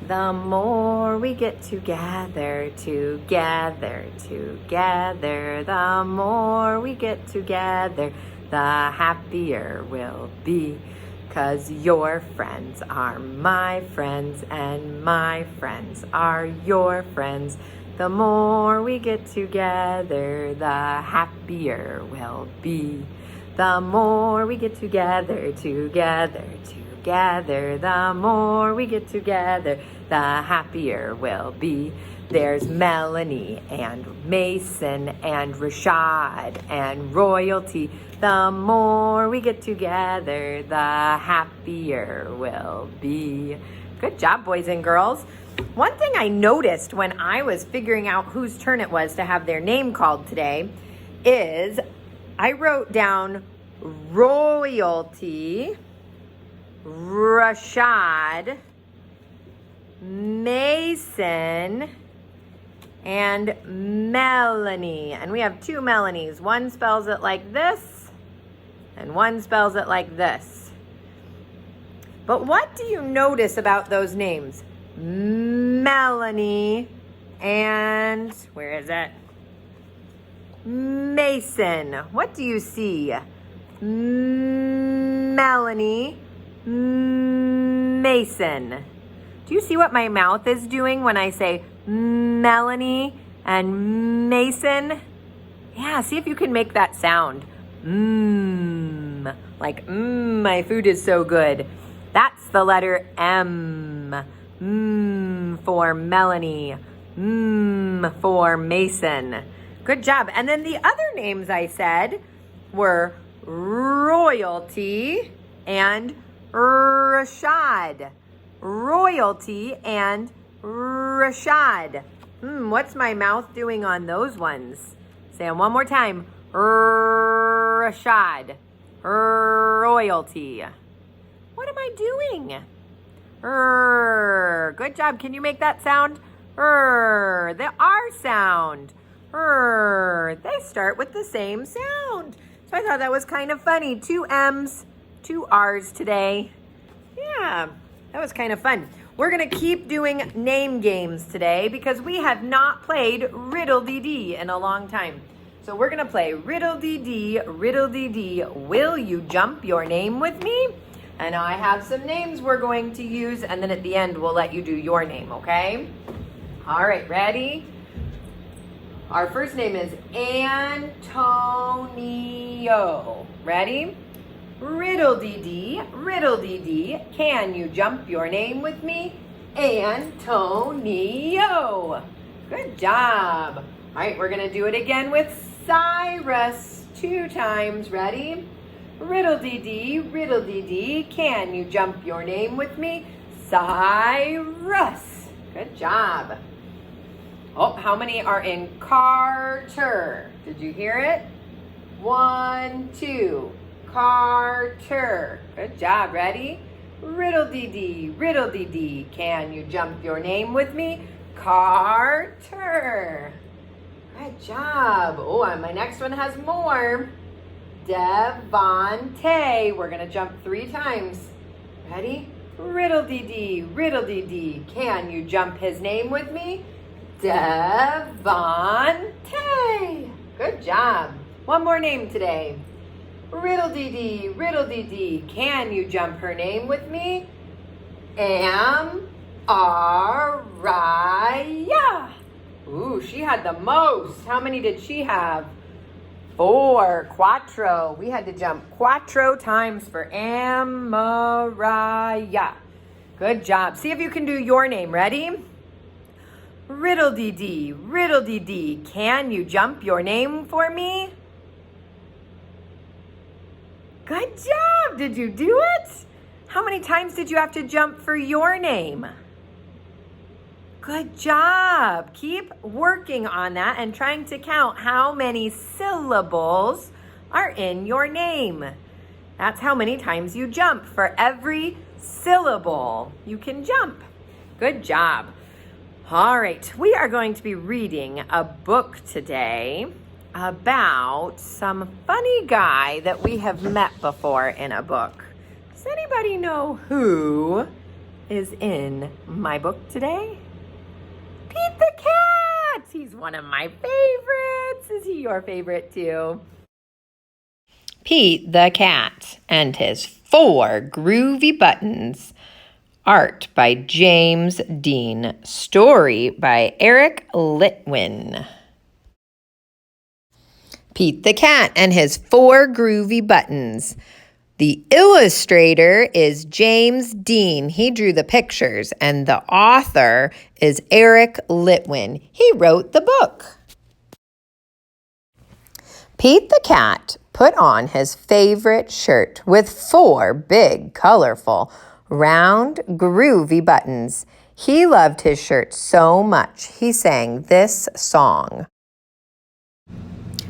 The more we get together, the more we get together, the happier we'll be. 'Cause your friends are my friends and my friends are your friends. The more we get together, the happier we'll be. The more we get together, the more we get together, the happier we'll be. There's Melanie and Mason and Rashad and Royalty. The more we get together, the happier we'll be. Good job, boys and girls. One thing I noticed when I was figuring out whose turn it was to have their name called today is I wrote down Royalty, Rashad, Mason, and Melanie. And we have two Melanies. One spells it like this, and one spells it like this. But what do you notice about those names? Melanie and, where is it? Mason. What do you see? Melanie, Mason. Do you see what my mouth is doing when I say Melanie and Mason? Yeah, see if you can make that sound. Like my food is so good. That's the letter M. For Melanie. For Mason. Good job. And then the other names I said were Royalty and Rashad. Royalty and Rashad. What's my mouth doing on those ones? Say them one more time. Rashad. Royalty. What am I doing? Good job. Can you make that sound? The R sound. They start with the same sound. So I thought that was kind of funny. 2 M's, 2 R's today. Yeah, that was kind of fun. We're going to keep doing name games today because we have not played Riddle-dee-dee in a long time. So we're going to play Riddle-dee-dee, Riddle-dee-dee. Will you jump your name with me? And I have some names we're going to use, and then at the end, we'll let you do your name, okay? All right, ready? Our first name is Antonio. Ready? Riddle-dee-dee, riddle-dee-dee. Can you jump your name with me? Antonio. Good job. All right, we're going to do it again with Cyrus 2 times. Ready? Riddle-dee-dee, riddle-dee-dee. Can you jump your name with me? Cyrus. Good job. Oh, how many are in Carter? Did you hear it? 1, 2. Carter. Good job. Ready? Riddle-dee-dee, riddle-dee-dee. Can you jump your name with me? Carter. Good job. Oh, and my next one has more. Devontae. We're going to jump 3 times. Ready? Riddle-dee-dee, riddle-dee-dee. Can you jump his name with me? Devontae. Good job. One more name today. Riddle-dee-dee, riddle-dee-dee. Can you jump her name with me? Amariah. Ooh, she had the most. How many did she have? 4. Quattro. We had to jump 4 times for Amariah. Good job. See if you can do your name. Ready? Riddle-dee-dee, riddle-dee-dee. Can you jump your name for me? Good job. Did you do it? How many times did you have to jump for your name? Good job. Keep working on that and trying to count how many syllables are in your name. That's how many times you jump. For every syllable, you can jump. Good job. All right, we are going to be reading a book today about some funny guy that we have met before in a book. Does anybody know who is in my book today? Pete the cat! He's one of my favorites. Is he your favorite too? Pete the cat and his 4 groovy buttons. Art by James Dean. Story by Eric Litwin. Pete the cat and his 4 groovy buttons. The illustrator is James Dean. He drew the pictures, and the author is Eric Litwin. He wrote the book. Pete the cat put on his favorite shirt with 4 big, colorful, round, groovy buttons. He loved his shirt so much, he sang this song.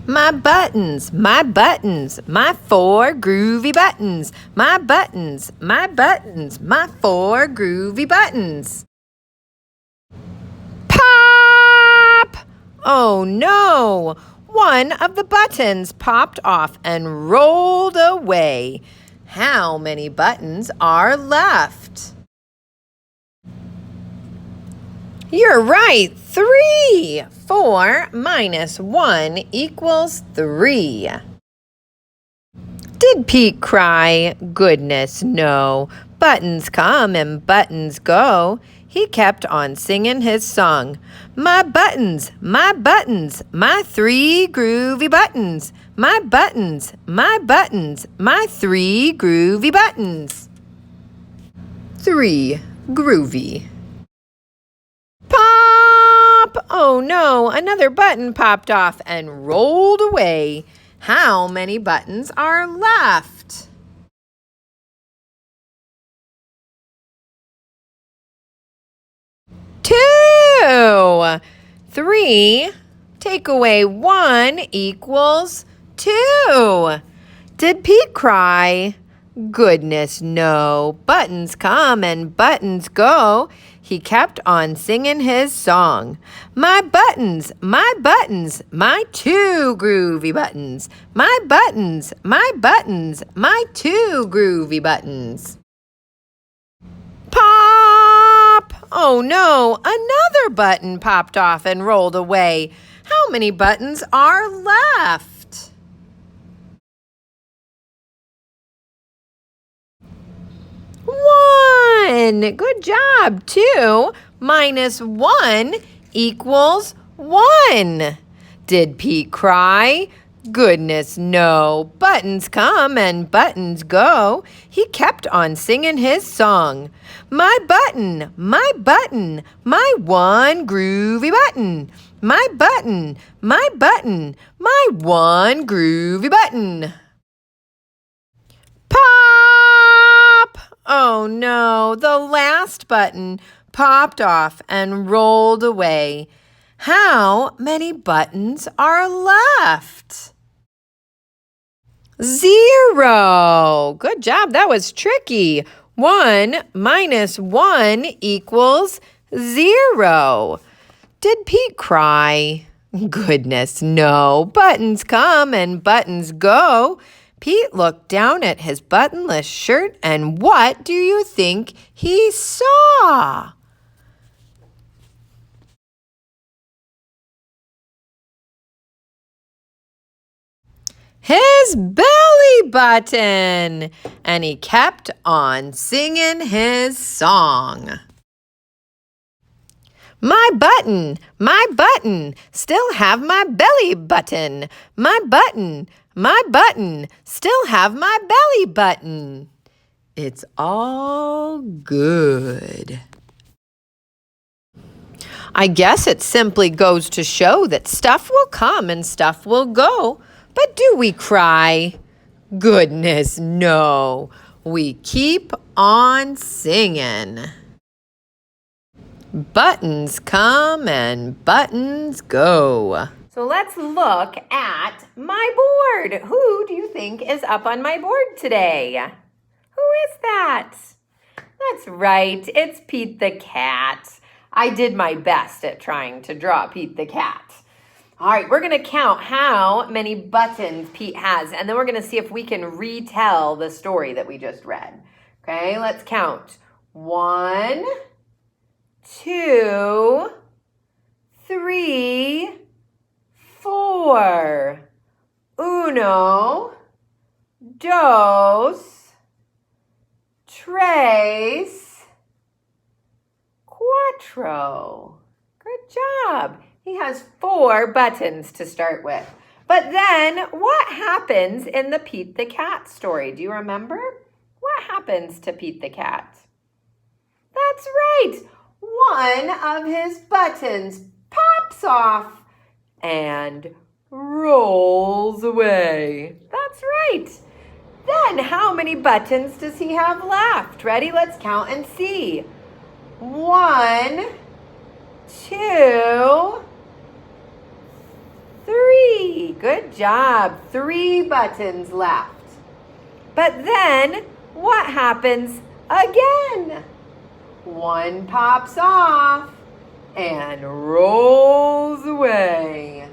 My buttons, my 4 groovy buttons. My buttons, my 4 groovy buttons. Pop! Oh no! One of the buttons popped off and rolled away. How many buttons are left? You're right, 3. 4 minus 1 equals 3. Did Pete cry? Goodness, no. Buttons come and buttons go. He kept on singing his song. My buttons, my 3 groovy buttons. My buttons, my 3 groovy buttons. 3 groovy. Pop! Oh no, another button popped off and rolled away. How many buttons are left? 2. 3 take away 1 equals 2. Did Pete cry? Goodness, no. Buttons come and buttons go. He kept on singing his song. My buttons, my 2 groovy buttons. My buttons, my 2 groovy buttons. Pop! Oh no, another button popped off and rolled away. How many buttons are left? 1. Good job. 2 minus 1 equals 1. Did Pete cry? Goodness, no. Buttons come and buttons go. He kept on singing his song. My button, my 1 groovy button. My button, my 1 groovy button. Pop! Oh no, the last button popped off and rolled away. How many buttons are left? 0. Good job, that was tricky. 1 minus 1 equals 0. Did Pete cry? Goodness, no. Buttons come and buttons go. Pete looked down at his buttonless shirt, and what do you think he saw? His belly button! And he kept on singing his song. My button, still have my belly button. My button, still have my belly button. It's all good. I guess it simply goes to show that stuff will come and stuff will go. But do we cry? Goodness, no. We keep on singing. Buttons come and buttons go. So let's look at my board. Who do you think is up on my board today? Who is that? That's right, it's Pete the cat. I did my best at trying to draw Pete the cat. All right, we're going to count how many buttons Pete has, and then we're going to see if we can retell the story that we just read. Okay, let's count. 1, 2, 3, 4. Uno, dos, tres, cuatro. Good job. He has 4 buttons to start with. But then what happens in the Pete the Cat story? Do you remember? What happens to Pete the Cat? That's right. One of his buttons pops off and rolls away. That's right. Then how many buttons does he have left? Ready? Let's count and see. 1, 2, 3. Good job. 3 buttons left. But then what happens again? 1 pops off and rolls away.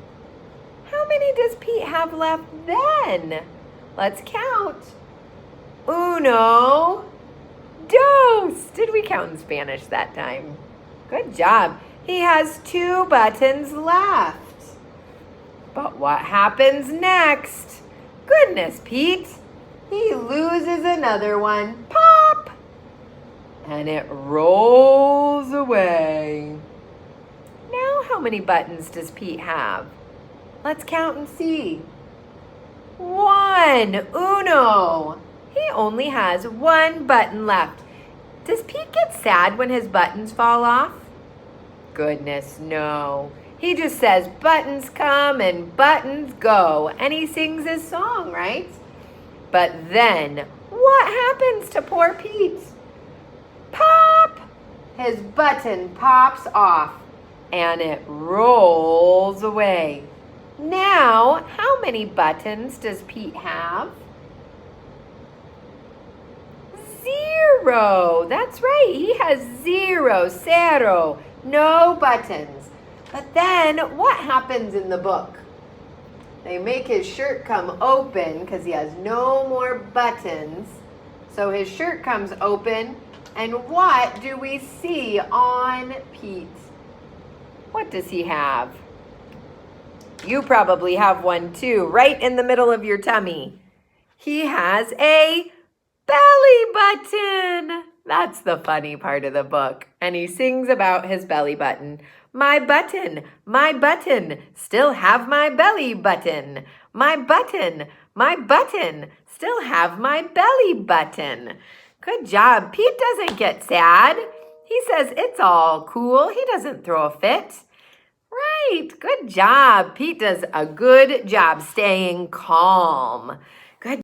How many does Pete have left then? Let's count. Uno, dos. Did we count in Spanish that time? Good job. He has 2 buttons left. But what happens next? Goodness, Pete. He loses another one. Pop! And it rolls away. Now how many buttons does Pete have? Let's count and see. 1. Uno. He only has 1 button left. Does Pete get sad when his buttons fall off? Goodness, no. He just says buttons come and buttons go, and he sings his song, right? But then, what happens to poor Pete? Pop! His button pops off, and it rolls away. Now, how many buttons does Pete have? 0. That's right. He has 0, cero, no buttons. But then what happens in the book? They make his shirt come open because he has no more buttons. So his shirt comes open. And what do we see on Pete? What does he have? You probably have one too, right in the middle of your tummy. He has a belly button. That's the funny part of the book. And he sings about his belly button. My button, still have my belly button. My button, still have my belly button. Good job. Pete doesn't get sad. He says it's all cool. He doesn't throw a fit. Right, good job. Pete does a good job staying calm.